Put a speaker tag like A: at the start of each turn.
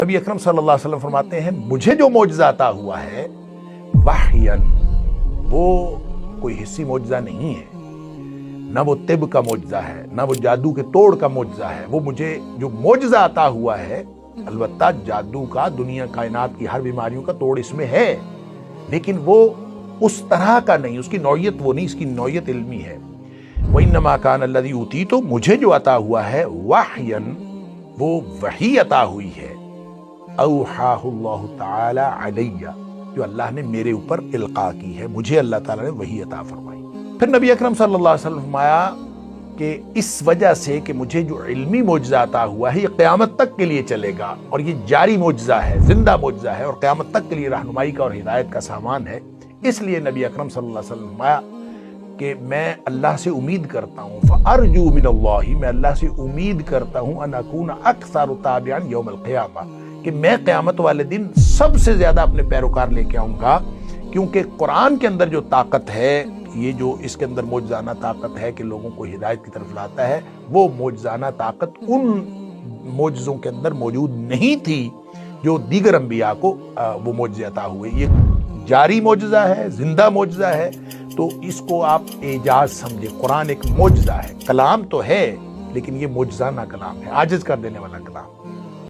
A: نبی اکرم صلی اللہ علیہ وسلم فرماتے ہیں مجھے جو معجزہ عطا ہوا ہے وحیاً، وہ کوئی حسی معجزہ نہیں ہے، نہ وہ طب کا معجزہ ہے، نہ وہ جادو کے توڑ کا معجزہ ہے۔ وہ مجھے جو معجزہ عطا ہوا ہے، البتہ جادو کا، دنیا کائنات کی ہر بیماریوں کا توڑ اس میں ہے، لیکن وہ اس طرح کا نہیں، اس کی نوعیت وہ نہیں، اس کی نوعیت علمی ہے۔ وَإِنَّمَا كَانَ الَّذِي أُوتِيتُ، مجھے جو عطا ہوا ہے وحیاً، وہ وحی عطا ہوئی ہے، اوحاہ اللہ تعالی علیہ، جو اللہ نے میرے اوپر القاء کی ہے، مجھے اللہ تعالیٰ نے وحی عطا فرمائی۔ پھر نبی اکرم صلی اللہ علیہ وسلم فرمایا کہ اس وجہ سے کہ مجھے جو علمی معجزہ عطا ہوا ہے یہ قیامت تک کے لیے چلے گا، اور یہ جاری معجزہ ہے، زندہ معجزہ ہے، اور قیامت تک کے لیے رہنمائی کا اور ہدایت کا سامان ہے۔ اس لیے نبی اکرم صلی اللہ علیہ وسلم فرمایا کہ میں اللہ سے امید کرتا ہوں، فَأَرْجُو مِنَ اللَّهِ، میں اللہ سے امید کرتا ہوں أَنْ أَكُونَ أَكْثَرُ تَابِعًا يَوْمَ الْقِيَامَةِ، کہ میں قیامت والے دن سب سے زیادہ اپنے پیروکار لے کے آؤں گا، کیونکہ قرآن کے اندر جو طاقت ہے، یہ جو اس کے اندر معجزانہ طاقت ہے کہ لوگوں کو ہدایت کی طرف لاتا ہے، وہ معجزانہ طاقت ان معجزوں کے اندر موجود نہیں تھی جو دیگر انبیاء کو وہ معجزے عطا ہوئے۔ یہ جاری معجزہ ہے، زندہ معجزہ ہے، تو اس کو آپ اعجاز سمجھے۔ قرآن ایک معجزہ ہے، کلام تو ہے لیکن یہ معجزانہ کلام ہے، عاجز کر دینے والا کلام۔